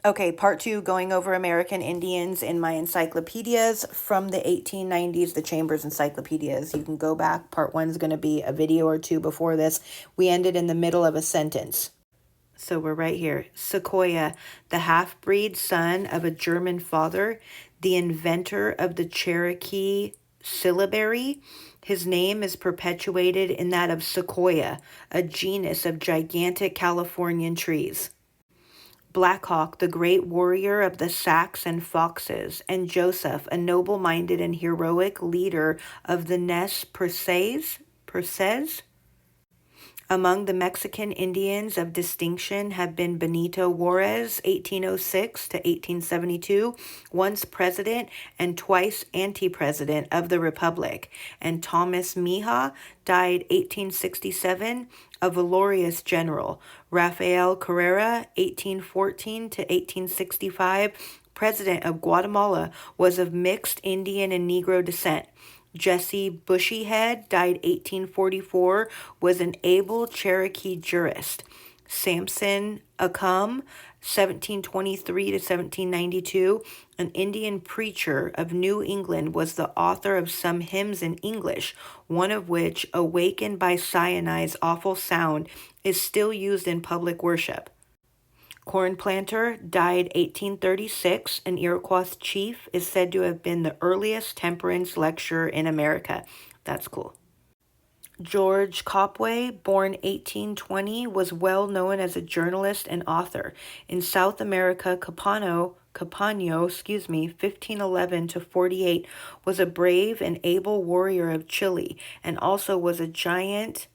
Okay, part two, going over American Indians in my encyclopedias from the 1890s, the Chambers Encyclopedias. You can go back. Part one's going to be a video or two before this. We ended in the middle of a sentence. So we're right here. Sequoyah, the half-breed son of a German father, the inventor of the Cherokee syllabary. His name is perpetuated in that of sequoia, a genus of gigantic Californian trees. Blackhawk, the great warrior of the Sacs and Foxes, and Joseph, a noble-minded and heroic leader of the Nez Perces. Among the Mexican Indians of distinction have been Benito Juarez, 1806 to 1872, once president and twice anti-president of the Republic, and Thomas Mija, died 1867, a valorous general. Rafael Carrera, 1814 to 1865, president of Guatemala, was of mixed Indian and Negro descent. Jesse Bushyhead, died 1844, was an able Cherokee jurist. Samson Acom, 1723 to 1792, an Indian preacher of New England, was the author of some hymns in English, one of which, "Awakened by Sinai's Awful Sound," is still used in public worship. Corn Planter, died 1836, an Iroquois chief, is said to have been the earliest temperance lecturer in America. That's cool. George Copway, born 1820, was well known as a journalist and author. In South America, Capano, 1511 to 48, was a brave and able warrior of Chile, and also was a giant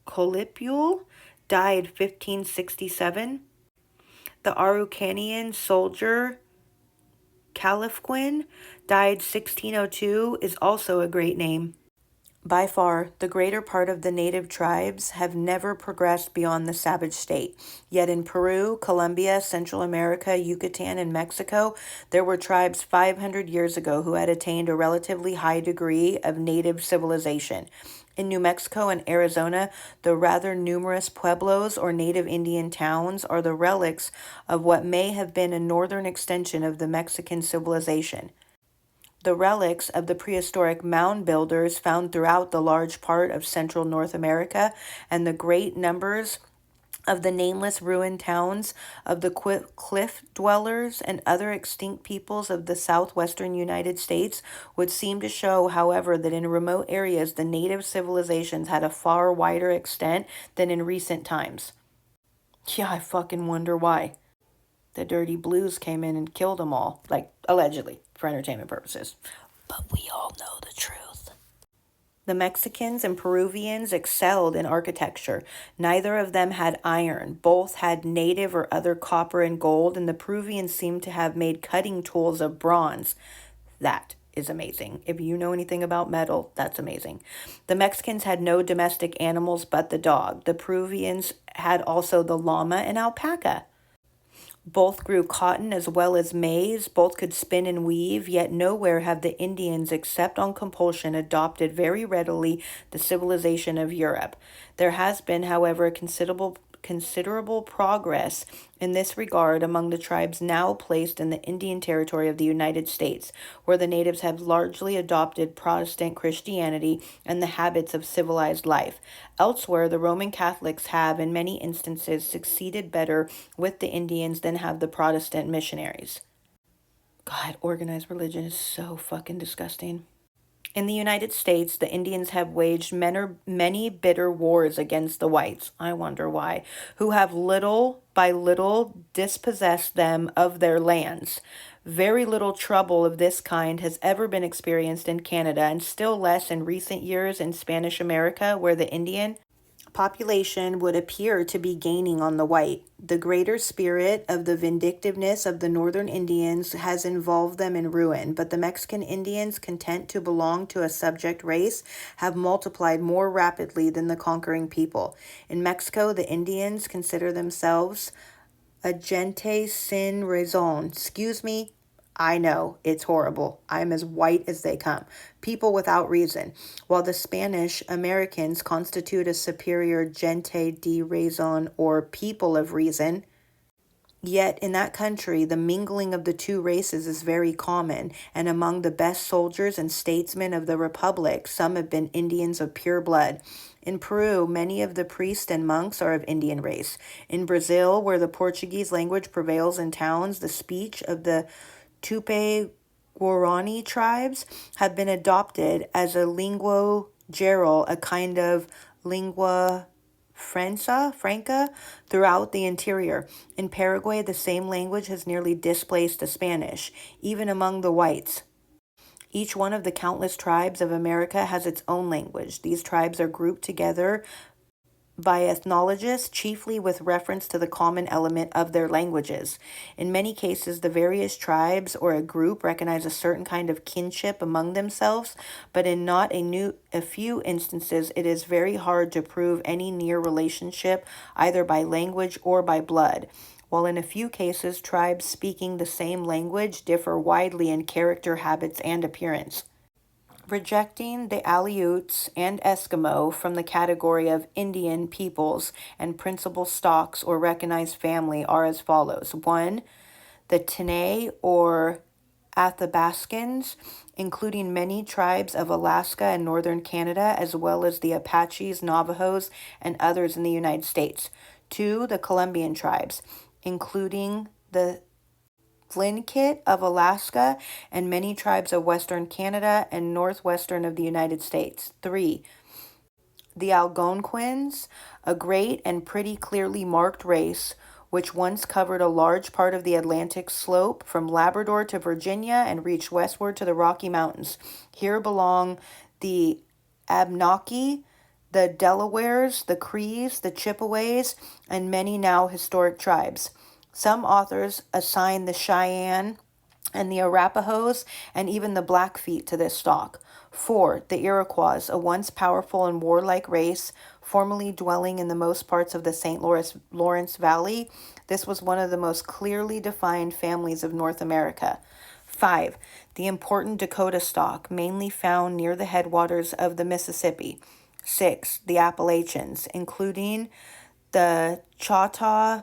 Colipule, died 1567. The Araucanian soldier Califquin, died 1602, is also a great name. By far, the greater part of the native tribes have never progressed beyond the savage state. Yet in Peru, Colombia, Central America, Yucatan, and Mexico, there were tribes 500 years ago who had attained a relatively high degree of native civilization. In New Mexico and Arizona, the rather numerous pueblos or native Indian towns are the relics of what may have been a northern extension of the Mexican civilization. The relics of the prehistoric mound builders found throughout the large part of central North America, and the great numbers of the nameless ruined towns of the cliff dwellers and other extinct peoples of the southwestern United States would seem to show, however, that in remote areas the native civilizations had a far wider extent than in recent times. Yeah, I fucking wonder why. The dirty blues came in and killed them all, like, allegedly, for entertainment purposes. But we all know the truth. The Mexicans and Peruvians excelled in architecture. Neither of them had iron. Both had native or other copper and gold, and the Peruvians seem to have made cutting tools of bronze. That is amazing. If you know anything about metal, that's amazing. The Mexicans had no domestic animals but the dog. The Peruvians had also the llama and alpaca. Both grew cotton as well as maize. Both could spin and weave, yet nowhere have the Indians, except on compulsion, adopted very readily the civilization of Europe. There has been, however, a considerable progress in this regard among the tribes now placed in the Indian Territory of the United States, where the natives have largely adopted Protestant Christianity and the habits of civilized life. Elsewhere, the Roman Catholics have, in many instances, succeeded better with the Indians than have the Protestant missionaries. God, organized religion is so fucking disgusting. In the United States, the Indians have waged many bitter wars against the whites, I wonder why, who have little by little dispossessed them of their lands. Very little trouble of this kind has ever been experienced in Canada, and still less in recent years in Spanish America, where the Indian population would appear to be gaining on the white. The greater spirit of the vindictiveness of the northern Indians has involved them in ruin, but the Mexican Indians, content to belong to a subject race, have multiplied more rapidly than the conquering people. In Mexico, the Indians consider themselves a gente sin razón. Excuse me, I know, it's horrible. I'm as white as they come. People without reason. While the Spanish Americans constitute a superior gente de razón, or people of reason. Yet in that country, the mingling of the two races is very common, and among the best soldiers and statesmen of the republic, some have been Indians of pure blood. In Peru, many of the priests and monks are of Indian race. In Brazil, where the Portuguese language prevails in towns, the speech of the Tupi Guarani tribes have been adopted as a lingua geral, a kind of lingua franca throughout the interior. In Paraguay, the same language has nearly displaced the Spanish, even among the whites. Each one of the countless tribes of America has its own language. These tribes are grouped together by ethnologists, chiefly with reference to the common element of their languages. In many cases, the various tribes or a group recognize a certain kind of kinship among themselves, but in not a few instances, it is very hard to prove any near relationship either by language or by blood, while in a few cases, tribes speaking the same language differ widely in character, habits, and appearance. Rejecting the Aleuts and Eskimo from the category of Indian peoples and principal stocks or recognized family are as follows. 1. The Tenay or Athabascans, including many tribes of Alaska and northern Canada, as well as the Apaches, Navajos, and others in the United States. 2. The Columbian tribes, including the Tlingit of Alaska and many tribes of western Canada and northwestern of the United States. 3. The Algonquins, a great and pretty clearly marked race, which once covered a large part of the Atlantic slope from Labrador to Virginia and reached westward to the Rocky Mountains. Here belong the Abnaki, the Delawares, the Crees, the Chippeways, and many now historic tribes. Some authors assign the Cheyenne and the Arapahoes and even the Blackfeet to this stock. 4. The Iroquois, a once powerful and warlike race, formerly dwelling in the most parts of the St. Lawrence Valley. This was one of the most clearly defined families of North America. 5. The important Dakota stock, mainly found near the headwaters of the Mississippi. 6. The Appalachians, including the Choctaw,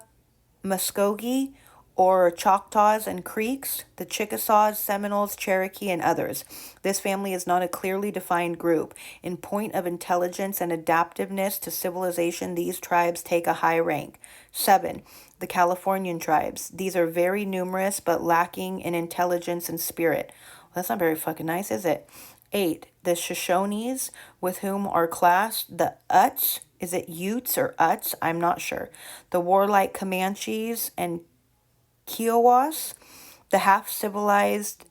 Muskogee, or Choctaws and Creeks, the Chickasaws, Seminoles, Cherokee, and others. This family is not a clearly defined group. In point of intelligence and adaptiveness to civilization, these tribes take a high rank. 7. The Californian tribes. These are very numerous but lacking in intelligence and spirit. Well, that's not very fucking nice, is it? 8. The Shoshones, with whom are classed the Utes. Is it Utes or Utes? I'm not sure. The warlike Comanches and Kiowas, the half-civilized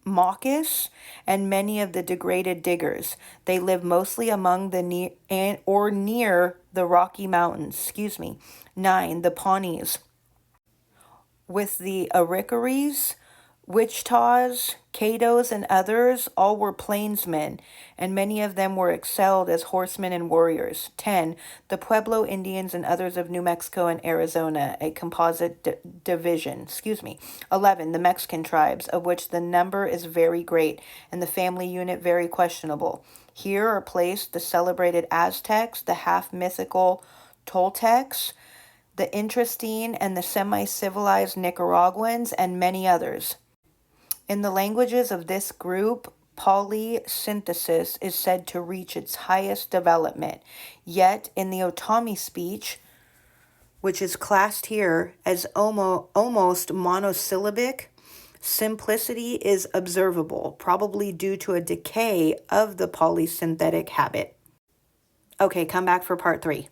Mockus, and many of the degraded Diggers. They live mostly among the near the Rocky Mountains. 9. The Pawnees, with the Arikaris, Wichita's, Caddos, and others, all were plainsmen, and many of them were excelled as horsemen and warriors. 10. The Pueblo Indians and others of New Mexico and Arizona, a composite division. 11. The Mexican tribes, of which the number is very great, and the family unit very questionable. Here are placed the celebrated Aztecs, the half-mythical Toltecs, the interesting and the semi-civilized Nicaraguans, and many others. In the languages of this group, polysynthesis is said to reach its highest development. Yet, in the Otomi speech, which is classed here as almost monosyllabic, simplicity is observable, probably due to a decay of the polysynthetic habit. Okay, come back for part 3.